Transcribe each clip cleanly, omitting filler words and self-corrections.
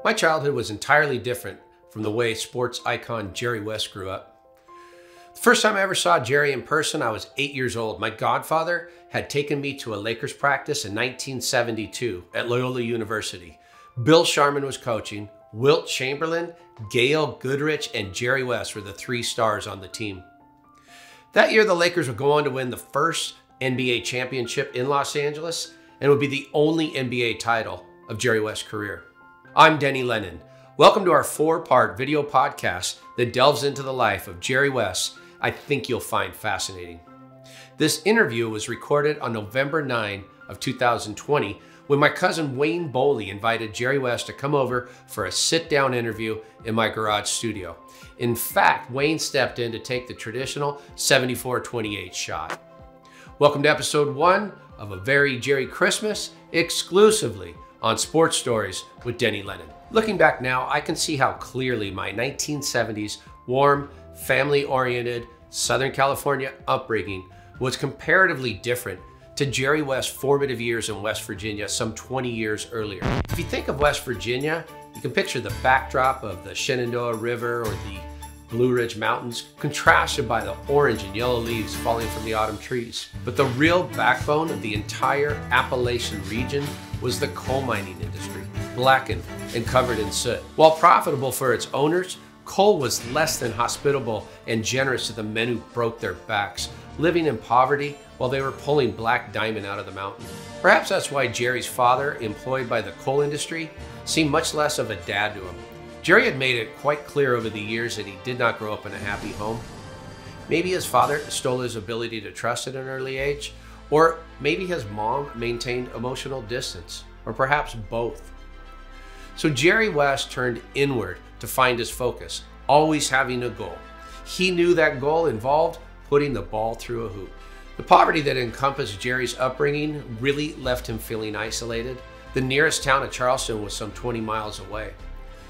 My childhood was entirely different from the way sports icon Jerry West grew up. The first time I ever saw Jerry in person, I was 8 years old. My godfather had taken me to a Lakers practice in 1972 at Loyola University. Bill Sharman was coaching. Wilt Chamberlain, Gail Goodrich, and Jerry West were the three stars on the team. That year, the Lakers would go on to win the first NBA championship in Los Angeles and would be the only NBA title of Jerry West's career. I'm Denny Lennon. Welcome to our 4-part video podcast that delves into the life of Jerry West I think you'll find fascinating. This interview was recorded on November 9 of 2020 when my cousin Wayne Boley invited Jerry West to come over for a sit-down interview in my garage studio. In fact, Wayne stepped in to take the traditional 74-28 shot. Welcome to episode 1 of A Very Jerry Christmas, exclusively on Sports Stories with Denny Lennon. Looking back now, I can see how clearly my 1970s warm, family-oriented Southern California upbringing was comparatively different to Jerry West's formative years in West Virginia some 20 years earlier. If you think of West Virginia, you can picture the backdrop of the Shenandoah River or the Blue Ridge Mountains, contrasted by the orange and yellow leaves falling from the autumn trees. But the real backbone of the entire Appalachian region was the coal mining industry, blackened and covered in soot. While profitable for its owners, coal was less than hospitable and generous to the men who broke their backs, living in poverty while they were pulling black diamond out of the mountain. Perhaps that's why Jerry's father, employed by the coal industry, seemed much less of a dad to him. Jerry had made it quite clear over the years that he did not grow up in a happy home. Maybe his father stole his ability to trust at an early age, or maybe his mom maintained emotional distance, or perhaps both. So Jerry West turned inward to find his focus, always having a goal. He knew that goal involved putting the ball through a hoop. The poverty that encompassed Jerry's upbringing really left him feeling isolated. The nearest town of Charleston was some 20 miles away.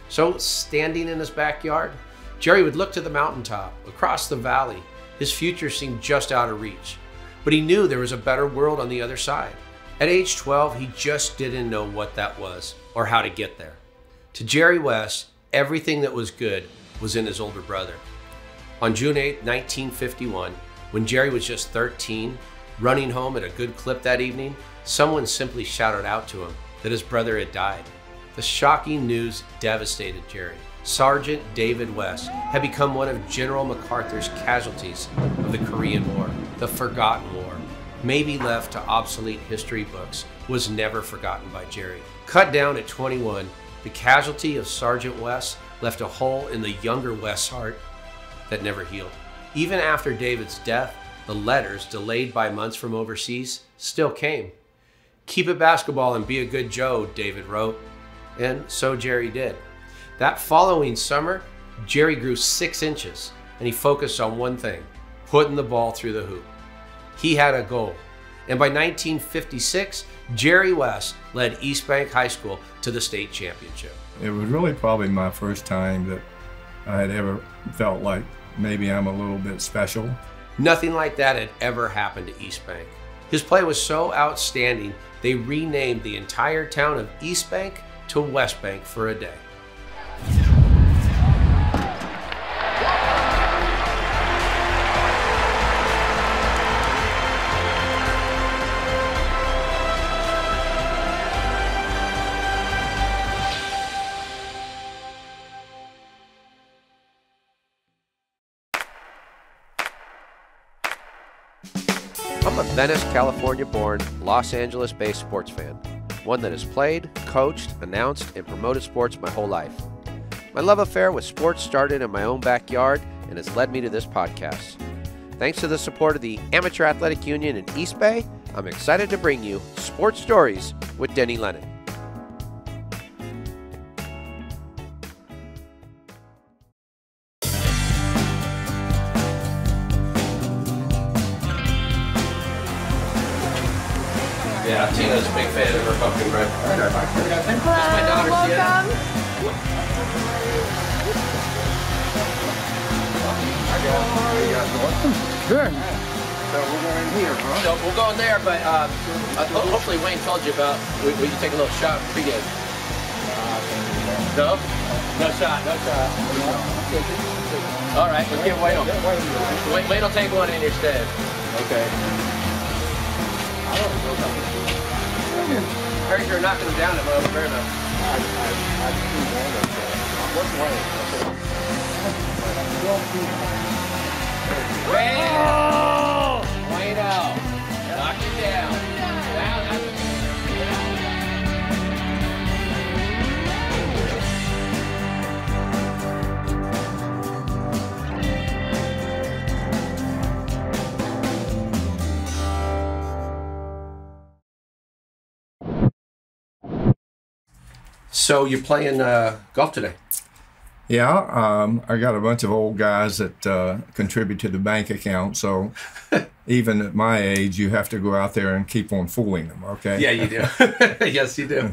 So standing in his backyard, Jerry would look to the mountaintop, across the valley. His future seemed just out of reach, but he knew there was a better world on the other side. At age 12, he just didn't know what that was or how to get there. To Jerry West, everything that was good was in his older brother. On June 8, 1951, when Jerry was just 13, running home at a good clip that evening, someone simply shouted out to him that his brother had died. The shocking news devastated Jerry. Sergeant David West had become one of General MacArthur's casualties of the Korean War. The forgotten war, maybe left to obsolete history books, was never forgotten by Jerry. Cut down at 21, the casualty of Sergeant West left a hole in the younger West's heart that never healed. Even after David's death, the letters, delayed by months from overseas, still came. "Keep it basketball and be a good Joe," David wrote. And so Jerry did. That following summer, Jerry grew 6 inches and he focused on one thing: putting the ball through the hoop. He had a goal. And by 1956, Jerry West led East Bank High School to the state championship. It was really probably my first time that I had ever felt like maybe I'm a little bit special. Nothing like that had ever happened to East Bank. His play was so outstanding, they renamed the entire town of East Bank to West Bank for a day. I'm a Venice, California-born, Los Angeles-based sports fan. One that has played, coached, announced, and promoted sports my whole life. My love affair with sports started in my own backyard and has led me to this podcast. Thanks to the support of the Amateur Athletic Union in East Bay, I'm excited to bring you Sports Stories with Denny Lennon. Yeah, Tina's a big fan of her pumpkin bread. Hello, my daughter, welcome. Good. So we're going in here, huh? So we'll go in there, but hopefully Wayne told you about, we can take a little shot pregame. No? No shot, no shot. All right, let's give Wade. Wade will take one in your stead. Okay. I heard you're knocking him down at Mount Verno. Bam! Wade out. Knock it down. Wow, that's So you're playing golf today? Yeah, I got a bunch of old guys that contribute to the bank account. So even at my age, you have to go out there and keep on fooling them. Okay. Yeah, you do. Yes, you do.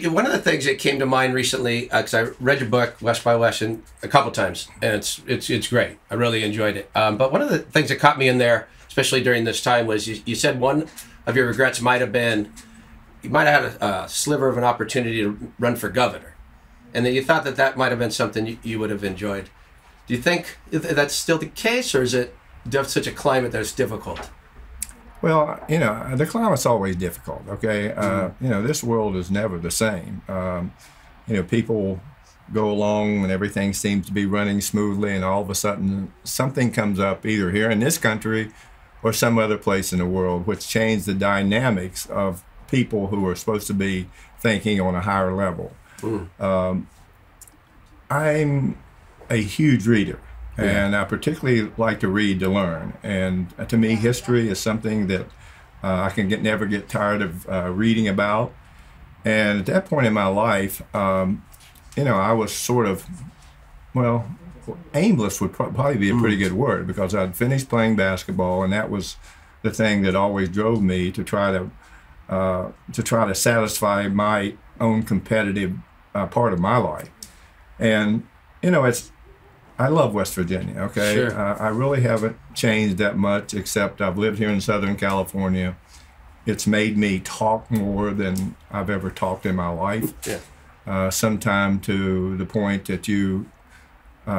One of the things that came to mind recently, because I read your book West by West a couple times, and it's great. I really enjoyed it. But one of the things that caught me in there, especially during this time, was you said one of your regrets might have been you might have had a sliver of an opportunity to run for governor, and that you thought that might have been something you would have enjoyed. Do you think that's still the case, or is it such a climate that it's difficult? Well, the climate's always difficult, okay? This world is never the same. People go along and everything seems to be running smoothly, and all of a sudden something comes up either here in this country or some other place in the world which change the dynamics of people who are supposed to be thinking on a higher level. I'm a huge reader. And I particularly like to read to learn. And to me, history is something that I can never get tired of reading about. And at that point in my life, I was sort of, aimless would probably be a pretty good word, because I'd finished playing basketball, and that was the thing that always drove me to try to satisfy my own competitive part of my life. And I love West Virginia, okay? Sure. I really haven't changed that much, except I've lived here in Southern California. It's made me talk more than I've ever talked in my life. Yeah. Sometime to the point that you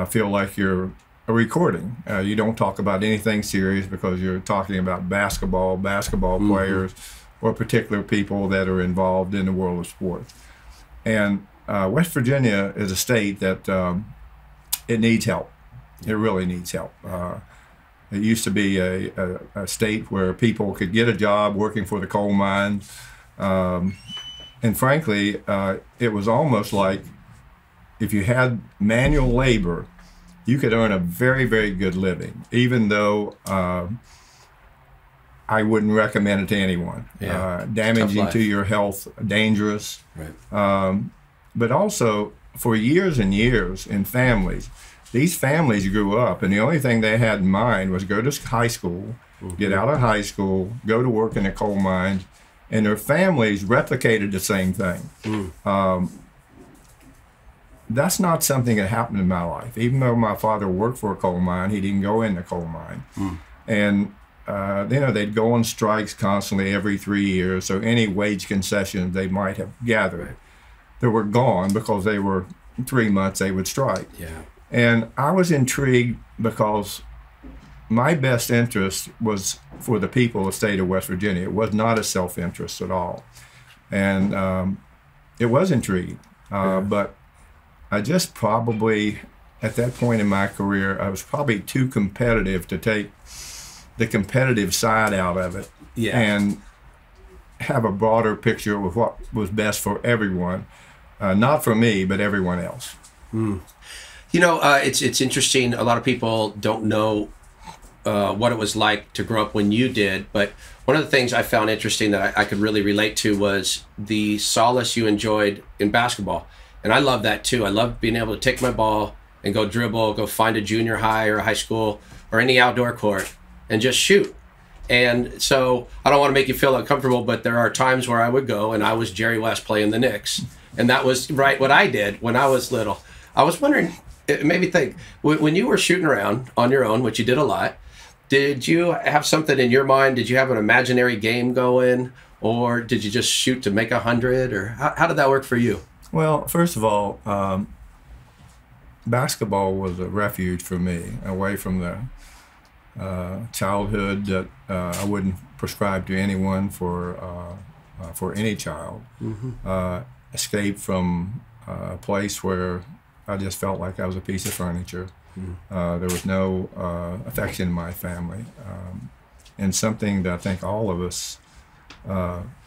feel like you're a recording. You don't talk about anything serious because you're talking about basketball players, or particular people that are involved in the world of sports. And West Virginia is a state that it needs help. It really needs help. It used to be a state where people could get a job working for the coal mines. And frankly, it was almost like if you had manual labor, you could earn a very, very good living, even though I wouldn't recommend it to anyone. Yeah. Damaging to your health, dangerous. Right. But also, for years and years in families, these families grew up, and the only thing they had in mind was go to high school, get out of high school, go to work in the coal mines, and their families replicated the same thing. That's not something that happened in my life. Even though my father worked for a coal mine, he didn't go in the coal mine. And they'd go on strikes constantly every 3 years, so any wage concessions they might have gathered, they were gone because they were 3 months they would strike. Yeah. And I was intrigued because my best interest was for the people of the state of West Virginia. It was not a self-interest at all. And it was intriguing. But I just probably, at that point in my career, I was probably too competitive to take the competitive side out of it and have a broader picture of what was best for everyone. Not for me, but everyone else. It's interesting. A lot of people don't know what it was like to grow up when you did. But one of the things I found interesting that I could really relate to was the solace you enjoyed in basketball. And I love that too. I love being able to take my ball and go dribble, go find a junior high or a high school or any outdoor court and just shoot. And so I don't want to make you feel uncomfortable, but there are times where I would go, and I was Jerry West playing the Knicks. And that was what I did when I was little. I was wondering, it made me think, when you were shooting around on your own, which you did a lot, did you have something in your mind? Did you have an imaginary game going? or did you just shoot to make 100, or how did that work for you? Well, first of all, basketball was a refuge for me, away from the childhood that I wouldn't prescribe to anyone for any child. Escape from a place where I just felt like I was a piece of furniture. There was no affection in my family, and something that I think all of us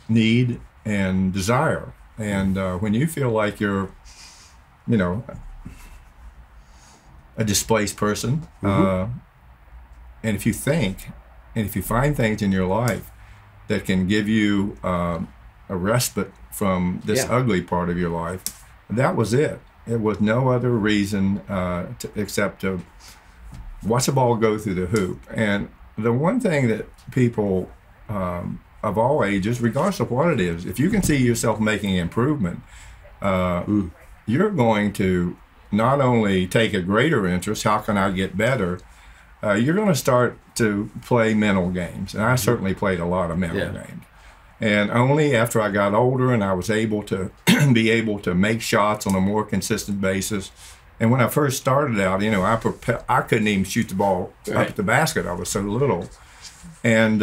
need and desire. And when you feel like you're, a displaced person, and if you find things in your life that can give you a respite from this ugly part of your life, that was it. It was no other reason except to watch a ball go through the hoop. And the one thing that people of all ages, regardless of what it is, if you can see yourself making improvement, you're going to not only take a greater interest, how can I get better? You're going to start to play mental games. And I certainly played a lot of mental games. And only after I got older and I was able to be able to make shots on a more consistent basis. And when I first started out, I couldn't even shoot the ball up at the basket. I was so little. And,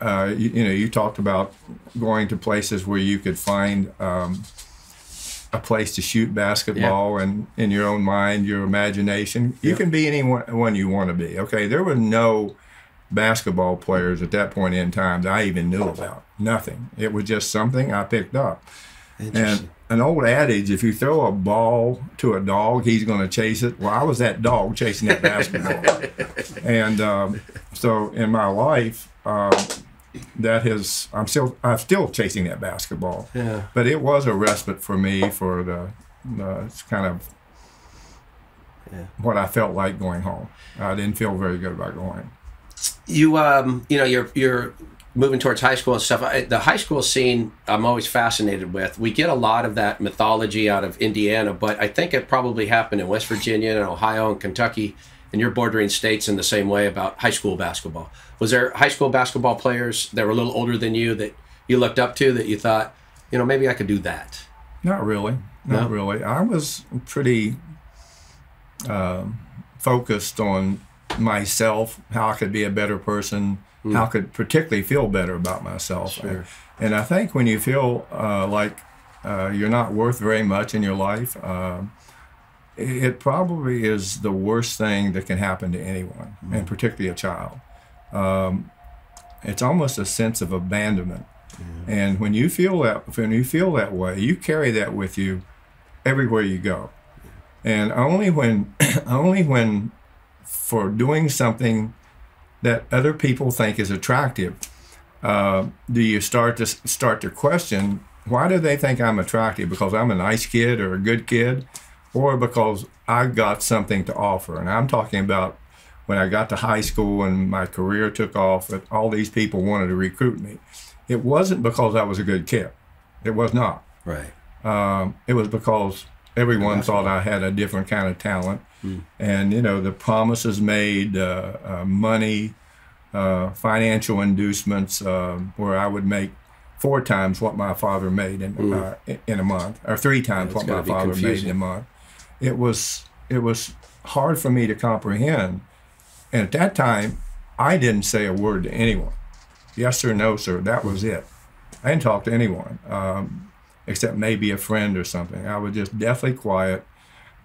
you talked about going to places where you could find a place to shoot basketball, and in your own mind, your imagination. You can be anyone you want to be. Okay, there were no basketball players at that point in time that I even knew about. Nothing. It was just something I picked up. And an old adage, if you throw a ball to a dog, he's going to chase it. Well, I was that dog chasing that basketball. And so in my life, I'm still chasing that basketball. Yeah. But it was a respite for me for the kind of what I felt like going home. I didn't feel very good about going. You're moving towards high school and stuff. The high school scene, I'm always fascinated with. We get a lot of that mythology out of Indiana, but I think it probably happened in West Virginia and Ohio and Kentucky, and your bordering states in the same way about high school basketball. Was there high school basketball players that were a little older than you that you looked up to that you thought, maybe I could do that? Not really. Not really. I was pretty focused on myself, how I could be a better person, how I could particularly feel better about myself. Sure. And I think when you feel like you're not worth very much in your life, it probably is the worst thing that can happen to anyone, and particularly a child. It's almost a sense of abandonment. And when you feel that way, you carry that with you everywhere you go. And only when for doing something that other people think is attractive, do you start to question, why do they think I'm attractive? Because I'm a nice kid or a good kid, or because I got something to offer? And I'm talking about when I got to high school and my career took off, that all these people wanted to recruit me. It wasn't because I was a good kid. It was not. Right. It was because everyone thought I had a different kind of talent. And, the promises made, money, financial inducements, where I would make 4 times what my father made in a month, or 3 times what my father made in a month. It was hard for me to comprehend. And at that time, I didn't say a word to anyone. Yes sir, no sir, that was it. I didn't talk to anyone, except maybe a friend or something. I was just deathly quiet.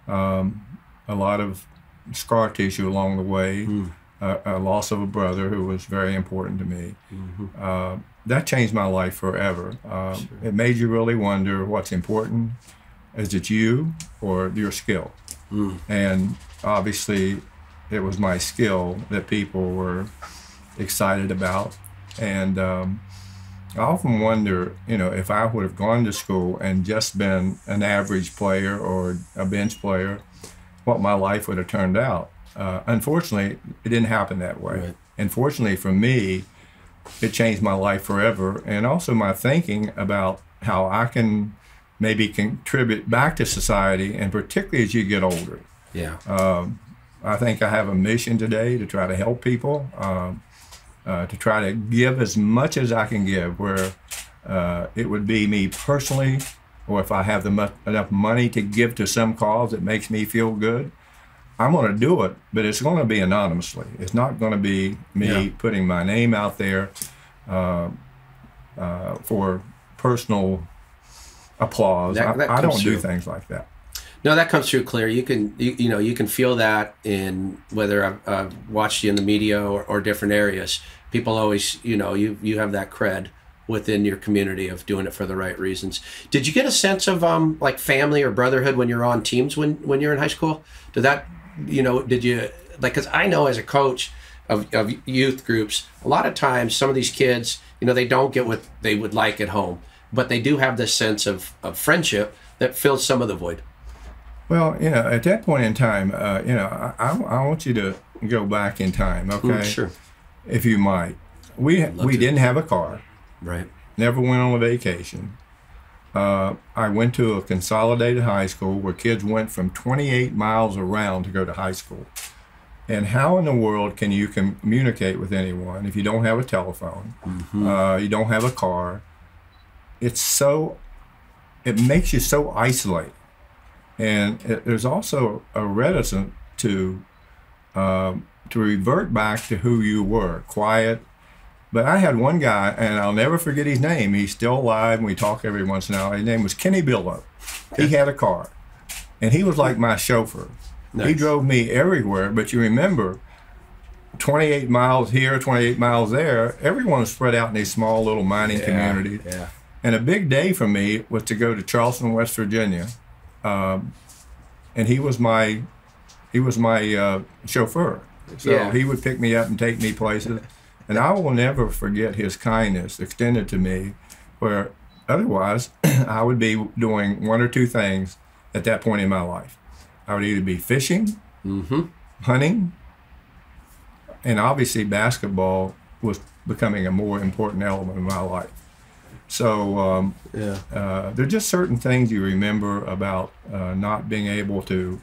A lot of scar tissue along the way, a loss of a brother who was very important to me. That changed my life forever. Sure. It made you really wonder what's important. Is it you or your skill? And obviously, it was my skill that people were excited about. And I often wonder, if I would have gone to school and just been an average player or a bench player, what my life would have turned out. Unfortunately, it didn't happen that way. Right. And fortunately for me, it changed my life forever, and also my thinking about how I can maybe contribute back to society, and particularly as you get older. Yeah. I think I have a mission today to try to help people. to try to give as much as I can give, where it would be me personally, or if I have enough money to give to some cause that makes me feel good, I'm going to do it, but it's going to be anonymously. It's not going to be me putting my name out there for personal applause. I don't do things like that. No, that comes through clear. You can feel that in whether I've watched you in the media or different areas. People always, you have that cred within your community of doing it for the right reasons. Did you get a sense of like family or brotherhood when you're on teams when you're in high school? Did that, did you, like, because I know as a coach of youth groups, a lot of times some of these kids, they don't get what they would like at home, but they do have this sense of friendship that fills some of the void. Well, at that point in time, I want you to go back in time, okay? Sure. If you might. We didn't have a car. Right. Never went on a vacation. I went to a consolidated high school where kids went from 28 miles around to go to high school. And how in the world can you communicate with anyone if you don't have a telephone, you don't have a car? It makes you so isolated. And there's also a reticence to revert back to who you were, quiet. But I had one guy, and I'll never forget his name. He's still alive, and we talk every once in a while. His name was Kenny Billow. He had a car, and he was like my chauffeur. Nice. He drove me everywhere, but you remember, 28 miles here, 28 miles there, everyone was spread out in these small little mining communities. Yeah. And a big day for me was to go to Charleston, West Virginia, and he was my chauffeur. So he would pick me up and take me places. And I will never forget his kindness extended to me, where otherwise I would be doing one or two things at that point in my life. I would either be fishing, hunting, and obviously basketball was becoming a more important element of my life. So there are just certain things you remember about not being able to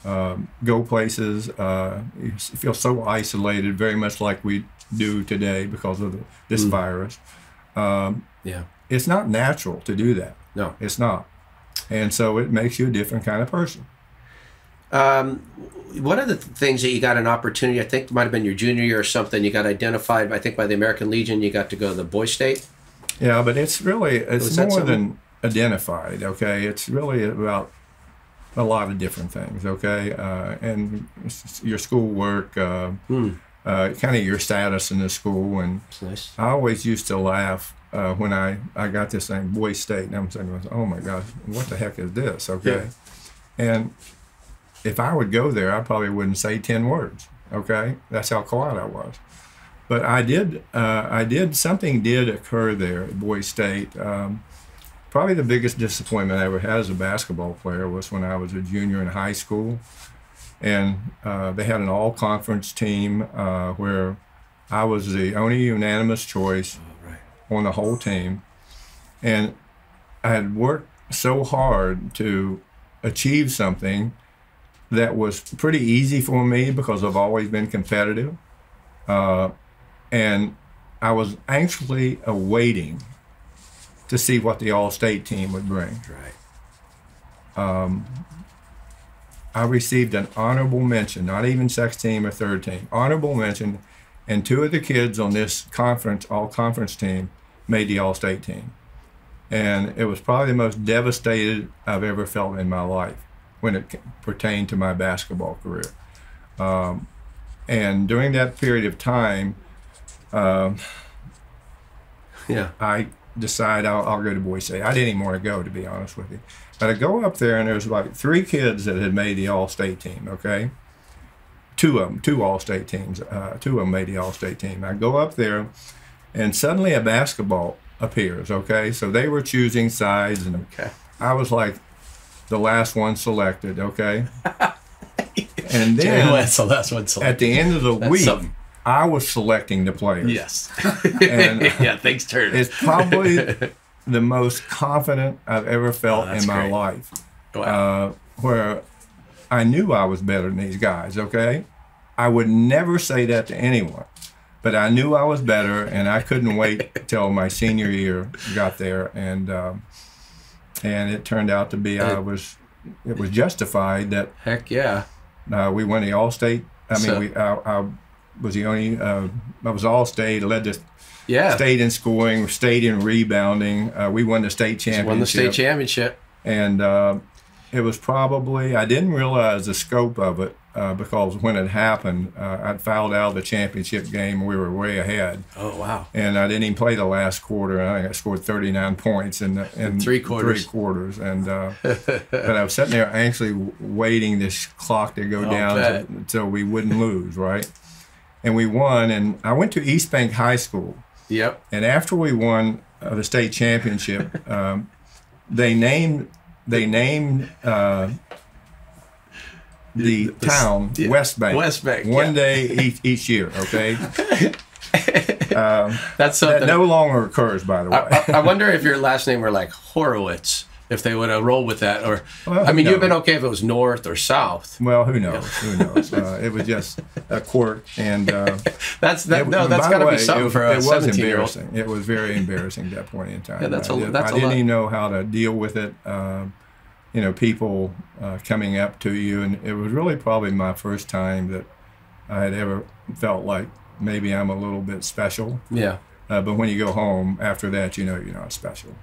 go places. You feel so isolated, very much like we do today because of this virus. It's not natural to do that. No, it's not. And so it makes you a different kind of person. One of the things that you got an opportunity, I think it might have been your junior year or something, you got identified, I think, by the American Legion. You got to go to the Boy State. Yeah, but it's more than identified, okay? It's really about a lot of different things, okay? And your schoolwork, kind of your status in the school. And nice. I always used to laugh when I got this thing, Boy State, and I'm saying, oh my gosh, what the heck is this, okay? Yeah. And if I would go there, I probably wouldn't say 10 words, okay? That's how quiet I was. But something did occur there at Boy State. Probably the biggest disappointment I ever had as a basketball player was when I was a junior in high school. And they had an all-conference team where I was the only unanimous choice on the whole team. And I had worked so hard to achieve something that was pretty easy for me because I've always been competitive. And I was anxiously awaiting to see what the All-State team would bring. Right. I received an honorable mention, not even second team or third team, honorable mention, and two of the kids on this all-conference team made the All-State team. And it was probably the most devastated I've ever felt in my life when it pertained to my basketball career. And during that period of time, I decided I'll go to Boy State. I didn't even want to go, to be honest with you. But I go up there, and there's like 3 kids that had made the All-State team, okay? 2 of them, 2 All-State teams. 2 of them made the All-State team. I go up there, and suddenly a basketball appears, okay? So they were choosing sides, and I was like the last one selected, okay? And then the last one selected. At the end of the week, I was selecting the players. Yes. And thanks, Turner. It's probably the most confident I've ever felt in my life. Wow. Where I knew I was better than these guys, okay? I would never say that to anyone. but I knew I was better, and I couldn't wait till my senior year got there, and it turned out to be it was justified that Heck yeah. we won the All-State. I mean, I was the only I was All-State, led the state in scoring, state in rebounding. We won the state championship. Won the state championship. And it was probably, I didn't realize the scope of it because when it happened, I'd fouled out of the championship game. We were way ahead. Oh, wow. And I didn't even play the last quarter. I think I scored 39 points in 3 quarters. 3 quarters. And but I was sitting there anxiously waiting this clock to go down so we wouldn't lose, right? And we won. And I went to East Bank High School. Yep. And after we won the state championship, they named the town West Bank. West Bank. One day each year. Okay. That's something that no longer occurs, by the way. I wonder if your last name were like Horowitz, if they would have rolled with that, or Well, I mean, no. you've been okay if it was north or south. Well, who knows? Who knows? It was just a quirk, and That's by got the to way, be something for a it was 17-year-old. embarrassing. It was very embarrassing at that point in time. Yeah, that's a I lot. didn't even know how to deal with it. People coming up to you, and it was really probably my first time that I had ever felt like maybe I'm a little bit special. Yeah. But when you go home after that, you know you're not special.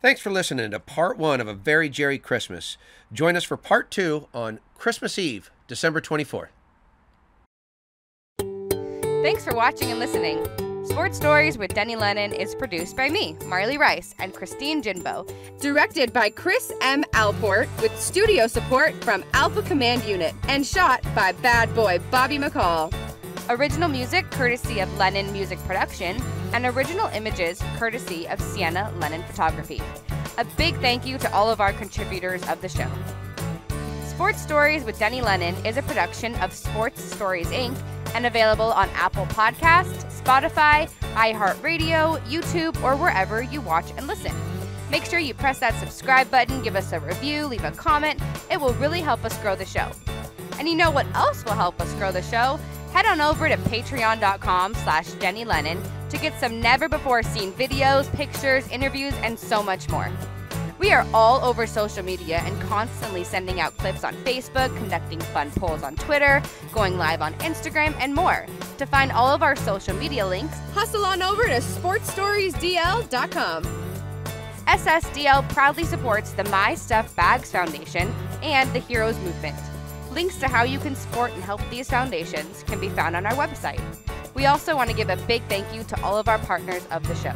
Thanks for listening to part 1 of A Very Jerry Christmas. Join us for part 2 on Christmas Eve, December 24th. Thanks for watching and listening. Sports Stories with Denny Lennon is produced by me, Marley Rice, and Christine Jinbo. Directed by Chris M. Alport, with studio support from Alpha Command Unit, and shot by bad boy Bobby McCall. Original music courtesy of Lennon Music Production, and original images courtesy of Sienna Lennon Photography. A big thank you to all of our contributors of the show. Sports Stories with Denny Lennon is a production of Sports Stories Inc. and available on Apple Podcasts, Spotify, iHeartRadio, YouTube, or wherever you watch and listen. Make sure you press that subscribe button, give us a review, leave a comment. It will really help us grow the show. And you know what else will help us grow the show? Head on over to patreon.com/Denny Lennon to get some never-before-seen videos, pictures, interviews, and so much more. We are all over social media and constantly sending out clips on Facebook, conducting fun polls on Twitter, going live on Instagram, and more. To find all of our social media links, hustle on over to sportsstoriesdl.com. SSDL proudly supports the My Stuff Bags Foundation and the Heroes Movement. Links to how you can support and help these foundations can be found on our website. We also want to give a big thank you to all of our partners of the show.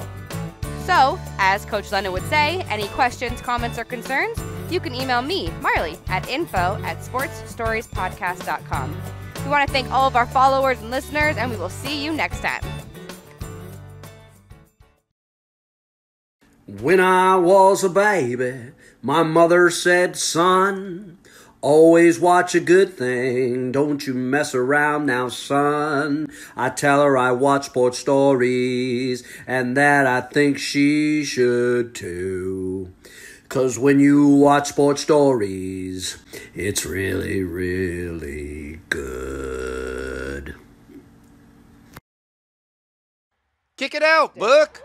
So, as Coach Lennon would say, any questions, comments, or concerns, you can email me, Marley, at info@sportsstoriespodcast.com. We want to thank all of our followers and listeners, and we will see you next time. When I was a baby, my mother said, son, always watch a good thing, don't you mess around now, son. I tell her I watch sports stories, and that I think she should too. 'Cause when you watch sports stories, it's really, really good. Kick it out, Book!